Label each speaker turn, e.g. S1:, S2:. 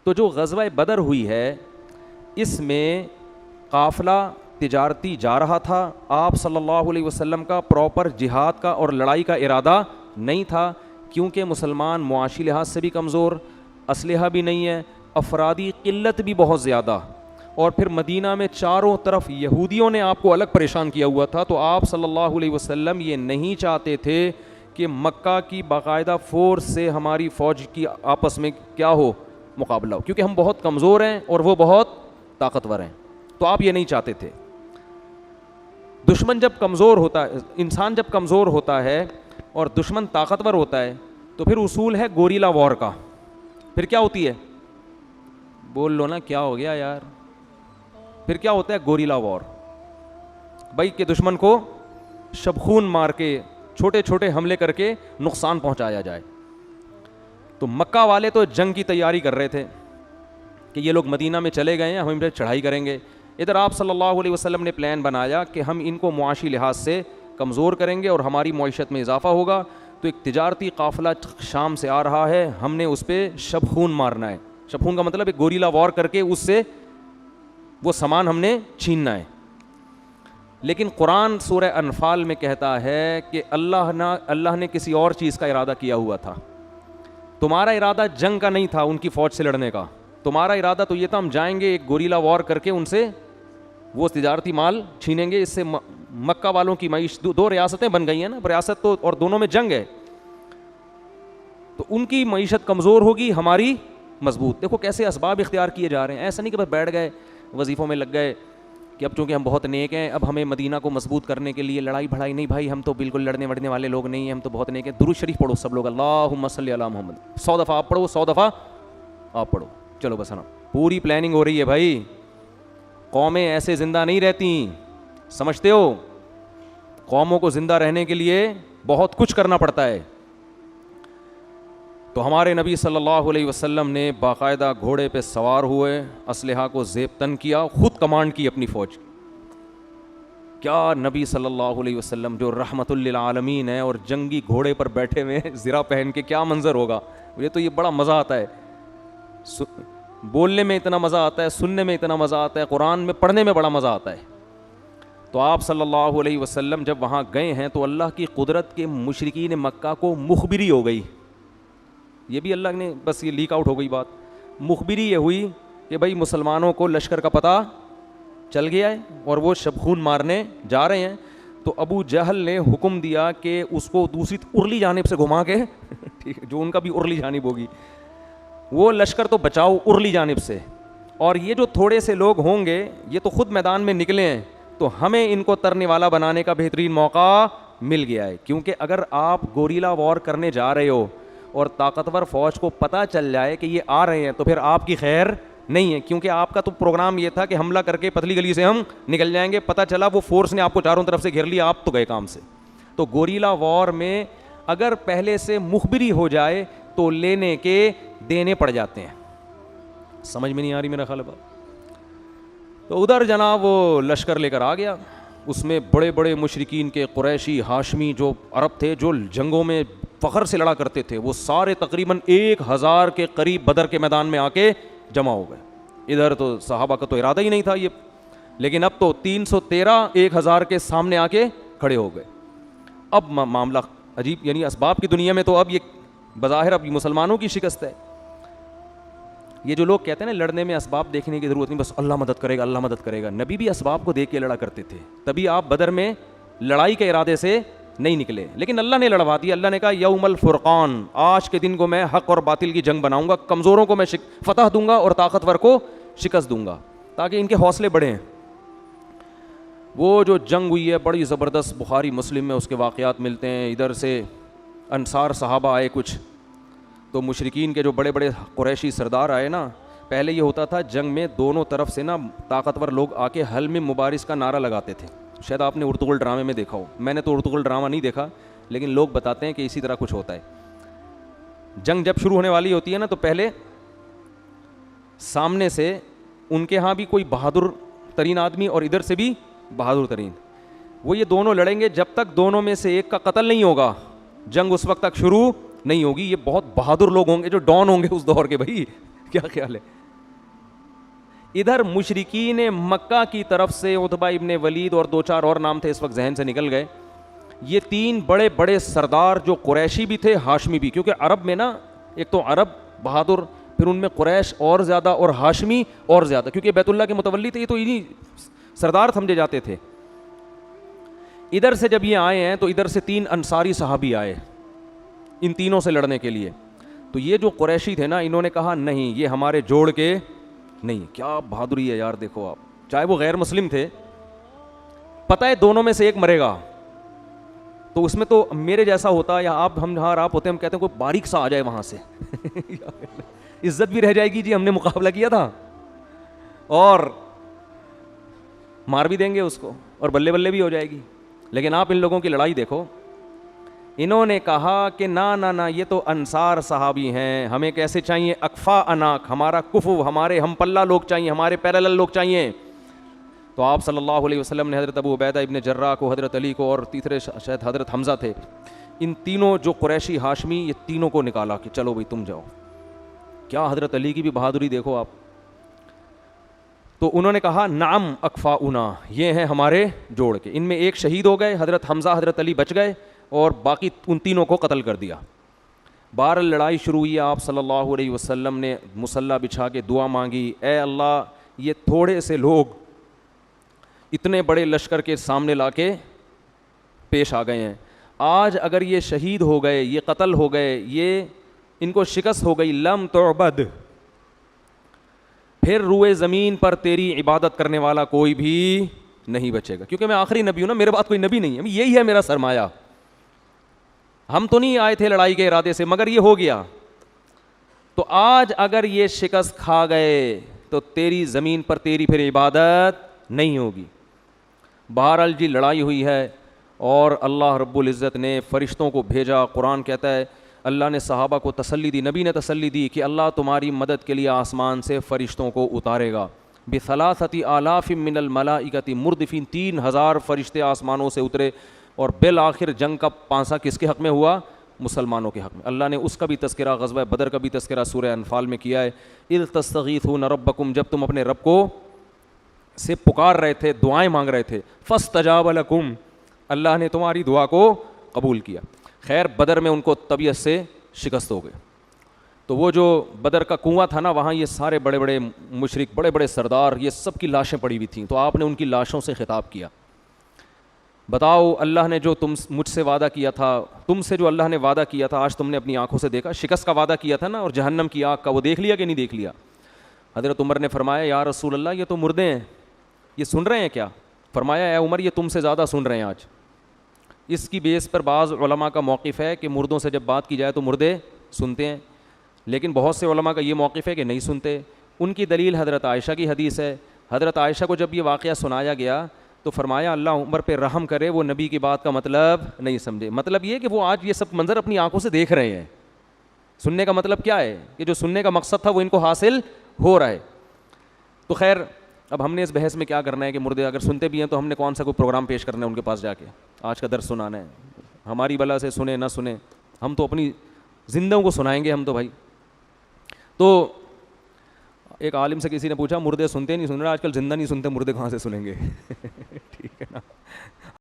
S1: تو جو غزوہ بدر ہوئی ہے اس میں قافلہ تجارتی جا رہا تھا. آپ صلی اللہ علیہ وسلم کا پراپر جہاد کا اور لڑائی کا ارادہ نہیں تھا, کیونکہ مسلمان معاشی لحاظ سے بھی کمزور, اسلحہ بھی نہیں ہے, افرادی قلت بھی بہت زیادہ, اور پھر مدینہ میں چاروں طرف یہودیوں نے آپ کو الگ پریشان کیا ہوا تھا. تو آپ صلی اللہ علیہ وسلم یہ نہیں چاہتے تھے کہ مکہ کی باقاعدہ فورس سے ہماری فوج کی آپس میں کیا ہو, مقابلہ ہو, کیونکہ ہم بہت کمزور ہیں اور وہ بہت طاقتور ہیں. تو آپ یہ نہیں چاہتے تھے. دشمن جب کمزور ہوتا ہے, انسان جب کمزور ہوتا ہے اور دشمن طاقتور ہوتا ہے, تو پھر اصول ہے گوریلا وار کا. پھر کیا ہوتی ہے, بول لو نا کیا ہو گیا یار, پھر کیا ہوتا ہے گوریلا وار. بھائی کہ دشمن کو شبخون مار کے چھوٹے چھوٹے حملے کر کے نقصان پہنچایا جائے. تو مکہ والے تو جنگ کی تیاری کر رہے تھے کہ یہ لوگ مدینہ میں چلے گئے ہیں, ہم ان پہ چڑھائی کریں گے. ادھر آپ صلی اللہ علیہ وسلم نے پلان بنایا کہ ہم ان کو معاشی لحاظ سے کمزور کریں گے اور ہماری معیشت میں اضافہ ہوگا. تو ایک تجارتی قافلہ شام سے آ رہا ہے, ہم نے اس پہ شبخون مارنا ہے. شبخون کا مطلب ہے گوریلا وار کر کے اس سے وہ سامان ہم نے چھیننا ہے. لیکن قرآن سورہ انفال میں کہتا ہے کہ اللہ نے کسی اور چیز کا ارادہ کیا ہوا تھا. تمہارا ارادہ جنگ کا نہیں تھا ان کی فوج سے لڑنے کا, تمہارا ارادہ تو یہ تھا ہم جائیں گے ایک گوریلا وار کر کے ان سے وہ تجارتی مال چھینیں گے. اس سے مکہ والوں کی معیشت, دو ریاستیں بن گئی ہیں نا, ریاست تو اور دونوں میں جنگ ہے, تو ان کی معیشت کمزور ہوگی, ہماری مضبوط. دیکھو کیسے اسباب اختیار کیے جا رہے ہیں. ایسا نہیں کہ بس بیٹھ گئے وظیفوں میں لگ گئے کہ اب چونکہ ہم بہت نیک ہیں اب ہمیں مدینہ کو مضبوط کرنے کے لیے لڑائی بھڑائی نہیں. بھائی ہم تو بالکل لڑنے وڑنے والے لوگ نہیں ہیں, ہم تو بہت نیک ہیں. درود شریف پڑھو سب لوگ, اللہم صلی علی محمد, 100 دفعہ آپ پڑھو, 100 دفعہ آپ پڑھو. چلو بس نا, پوری پلاننگ ہو رہی ہے بھائی. قومیں ایسے زندہ نہیں رہتی, سمجھتے ہو, قوموں کو زندہ رہنے کے لیے بہت کچھ کرنا پڑتا ہے. تو ہمارے نبی صلی اللہ علیہ وسلم نے باقاعدہ گھوڑے پہ سوار ہوئے, اسلحہ کو زیب تن کیا, خود کمانڈ کی اپنی فوج. کیا نبی صلی اللہ علیہ وسلم جو رحمت للعالمین ہے اور جنگی گھوڑے پر بیٹھے ہوئے زرہ پہن کے, کیا منظر ہوگا. مجھے تو یہ بڑا مزہ آتا ہے, بولنے میں اتنا مزہ آتا ہے, سننے میں اتنا مزہ آتا ہے, قرآن میں پڑھنے میں بڑا مزہ آتا ہے. تو آپ صلی اللہ علیہ وسلم جب وہاں گئے ہیں تو اللہ کی قدرت کے مشرکین مکہ کو مخبری ہو گئی. یہ بھی اللہ نے بس یہ لیک آؤٹ ہو گئی بات. مخبری یہ ہوئی کہ بھائی مسلمانوں کو لشکر کا پتہ چل گیا ہے اور وہ شبخون مارنے جا رہے ہیں. تو ابو جہل نے حکم دیا کہ اس کو دوسری ارلی جانب سے گھما کے جو ان کا بھی ارلی جانب ہوگی, وہ لشکر تو بچاؤ ارلی جانب سے, اور یہ جو تھوڑے سے لوگ ہوں گے یہ تو خود میدان میں نکلے ہیں, تو ہمیں ان کو ترنے والا بنانے کا بہترین موقع مل گیا ہے. کیونکہ اگر آپ گوریلا وار کرنے جا رہے ہو اور طاقتور فوج کو پتہ چل جائے کہ یہ آ رہے ہیں تو پھر آپ کی خیر نہیں ہے. کیونکہ آپ کا تو پروگرام یہ تھا کہ حملہ کر کے پتلی گلی سے ہم نکل جائیں گے, پتہ چلا وہ فورس نے آپ کو چاروں طرف سے گھیر لیا, آپ تو گئے کام سے. تو گوریلا وار میں اگر پہلے سے مخبری ہو جائے تو لینے کے دینے پڑ جاتے ہیں. سمجھ میں نہیں آ رہی میرا خیال ہے. تو ادھر جناب وہ لشکر لے کر آ گیا, اس میں بڑے بڑے مشرکین کے قریشی ہاشمی جو عرب تھے جو جنگوں میں فخر سے لڑا کرتے تھے, وہ سارے تقریباً 1000 کے قریب بدر کے میدان میں آ کے جمع ہو گئے. ادھر تو صحابہ کا تو ارادہ ہی نہیں تھا یہ, لیکن اب تو 313 1000 کے سامنے آ کے کھڑے ہو گئے. اب معاملہ عجیب, یعنی اسباب کی دنیا میں تو اب یہ بظاہر اب مسلمانوں کی شکست ہے. یہ جو لوگ کہتے ہیں نا لڑنے میں اسباب دیکھنے کی ضرورت نہیں, بس اللہ مدد کرے گا, اللہ مدد کرے گا. نبی بھی اسباب کو دیکھ کے لڑا کرتے تھے, تبھی آپ بدر میں لڑائی کے ارادے سے نہیں نکلے, لیکن اللہ نے لڑوا دیا. اللہ نے کہا یوم الفرقان, آج کے دن کو میں حق اور باطل کی جنگ بناؤں گا, کمزوروں کو میں فتح دوں گا اور طاقتور کو شکست دوں گا تاکہ ان کے حوصلے بڑھیں. وہ جو جنگ ہوئی ہے بڑی زبردست, بخاری مسلم میں اس کے واقعات ملتے ہیں. ادھر سے انصار صحابہ آئے کچھ, تو مشرکین کے جو بڑے بڑے قریشی سردار آئے نا, پہلے یہ ہوتا تھا جنگ میں دونوں طرف سے نا طاقتور لوگ آ کے حل میں مبارز کا نعرہ لگاتے تھے. شاید آپ نے ارطغرل ڈرامے میں دیکھا ہو, میں نے تو ارطغرل ڈرامہ نہیں دیکھا, لیکن لوگ بتاتے ہیں کہ اسی طرح کچھ ہوتا ہے. جنگ جب شروع ہونے والی ہوتی ہے نا تو پہلے سامنے سے ان کے ہاں بھی کوئی بہادر ترین آدمی اور ادھر سے بھی بہادر ترین, وہ یہ دونوں لڑیں گے. جب تک دونوں میں سے ایک کا قتل نہیں ہوگا جنگ اس وقت تک شروع نہیں ہوگی. یہ بہت بہادر لوگ ہوں گے جو ڈان ہوں گے اس دور کے, بھائی کیا خیال ہے؟ ادھر مشرکین مکہ کی طرف سے عتبہ ابن ولید اور 2-4 اور نام تھے اس وقت ذہن سے نکل گئے، یہ 3 بڑے بڑے سردار جو قریشی بھی تھے ہاشمی بھی، کیونکہ عرب میں نا ایک تو عرب بہادر، پھر ان میں قریش اور زیادہ اور ہاشمی اور زیادہ، کیونکہ بیت اللہ کے متولی تھے، یہ تو انہی سردار سمجھے جاتے تھے۔ ادھر سے جب یہ آئے ہیں تو ادھر سے 3 انصاری صحابی آئے ان تینوں سے لڑنے کے لیے، تو یہ جو قریشی تھے نا انہوں نے کہا نہیں یہ ہمارے جوڑ کے نہیں۔ کیا بہادری ہے یار، دیکھو آپ، چاہے وہ غیر مسلم تھے، پتہ ہے دونوں میں سے ایک مرے گا، تو اس میں تو میرے جیسا ہوتا یا ہم ہوتے ہم کہتے ہیں کوئی باریک سا آ جائے وہاں سے عزت بھی رہ جائے گی، جی ہم نے مقابلہ کیا تھا، اور مار بھی دیں گے اس کو اور بلے بلے بھی ہو جائے گی۔ لیکن آپ ان لوگوں کی لڑائی دیکھو، انہوں نے کہا کہ نہ یہ تو انصار صحابی ہیں، ہمیں کیسے چاہیے؟ اکفا اناک، ہمارا کفو، ہمارے ہم پلہ لوگ چاہیے، ہمارے پیرالل لوگ چاہیے۔ تو آپ صلی اللہ علیہ وسلم نے حضرت ابو عبیدہ ابن جراح کو، حضرت علی کو، اور تیسرے شاید حضرت حمزہ تھے، ان تینوں جو قریشی ہاشمی، یہ تینوں کو نکالا کہ چلو بھائی تم جاؤ۔ کیا حضرت علی کی بھی بہادری دیکھو آپ۔ تو انہوں نے کہا نعم اکفاؤنا، یہ ہیں ہمارے جوڑ کے۔ ان میں ایک شہید ہو گئے، حضرت حمزہ حضرت علی بچ گئے، اور باقی ان تینوں کو قتل کر دیا۔ بہرحال لڑائی شروع ہوئی، آپ صلی اللہ علیہ وسلم نے مصلی بچھا کے دعا مانگی، اے اللہ یہ تھوڑے سے لوگ اتنے بڑے لشکر کے سامنے لا کے پیش آ گئے ہیں، آج اگر یہ شہید ہو گئے، یہ قتل ہو گئے، یہ ان کو شکست ہو گئی، لم تعبد، پھر روئے زمین پر تیری عبادت کرنے والا کوئی بھی نہیں بچے گا، کیونکہ میں آخری نبی ہوں نا، میرے بعد کوئی نبی نہیں ہے، یہی ہے میرا سرمایہ۔ ہم تو نہیں آئے تھے لڑائی کے ارادے سے، مگر یہ ہو گیا، تو آج اگر یہ شکست کھا گئے تو تیری زمین پر تیری پھر عبادت نہیں ہوگی۔ بہرحال جی لڑائی ہوئی ہے، اور اللہ رب العزت نے فرشتوں کو بھیجا۔ قرآن کہتا ہے اللہ نے صحابہ کو تسلی دی، نبی نے تسلی دی کہ اللہ تمہاری مدد کے لیے آسمان سے فرشتوں کو اتارے گا، بثلاثۃ آلاف من الملائکۃ مردفین، 3000 فرشتے آسمانوں سے اترے، اور بالآخر جنگ کا پانسا کس کے حق میں ہوا؟ مسلمانوں کے حق میں۔ اللہ نے اس کا بھی تذکرہ، غزوہ بدر کا بھی تذکرہ سورہ انفال میں کیا ہے، اذ تستغیثون ربکم، جب تم اپنے رب کو سے پکار رہے تھے، دعائیں مانگ رہے تھے، فاستجاب لکم، اللہ نے تمہاری دعا کو قبول کیا۔ خیر بدر میں ان کو طبیعت سے شکست ہو گئے، تو وہ جو بدر کا کنواں تھا نا، وہاں یہ سارے بڑے بڑے مشرک، بڑے بڑے سردار، یہ سب کی لاشیں پڑی ہوئی تھیں، تو آپ نے ان کی لاشوں سے خطاب کیا، بتاؤ اللہ نے جو مجھ سے وعدہ کیا تھا، تم سے جو اللہ نے وعدہ کیا تھا، آج تم نے اپنی آنکھوں سے دیکھا، شکست کا وعدہ کیا تھا نا، اور جہنم کی آگ کا، وہ دیکھ لیا کہ نہیں دیکھ لیا؟ حضرت عمر نے فرمایا یا رسول اللہ یہ تو مردے ہیں، یہ سن رہے ہیں کیا؟ فرمایا اے عمر یہ تم سے زیادہ سن رہے ہیں آج۔ اس کی بیس پر بعض علماء کا موقف ہے کہ مردوں سے جب بات کی جائے تو مردے سنتے ہیں، لیکن بہت سے علماء کا یہ موقف ہے کہ نہیں سنتے۔ ان کی دلیل حضرت عائشہ کی حدیث ہے، حضرت عائشہ کو جب یہ واقعہ سنایا گیا تو فرمایا اللہ عمر پہ رحم کرے، وہ نبی کی بات کا مطلب نہیں سمجھے۔ مطلب یہ کہ وہ آج یہ سب منظر اپنی آنکھوں سے دیکھ رہے ہیں۔ سننے کا مطلب کیا ہے کہ جو سننے کا مقصد تھا وہ ان کو حاصل ہو رہا ہے۔ تو خیر اب ہم نے اس بحث میں کیا کرنا ہے کہ مردے اگر سنتے بھی ہیں تو ہم نے کون سا کوئی پروگرام پیش کرنا ہے ان کے پاس جا کے، آج کا درس سنانا ہے؟ ہماری بلا سے سنیں نہ سنیں، ہم تو اپنی زندوں کو سنائیں گے ہم تو بھائی۔ تو ایک عالم سے کسی نے پوچھا مردے سنتے نہیں سن رہے، آج کل زندہ نہیں سنتے، مردے کہاں سے سنیں گے؟ ٹھیک ہے نا۔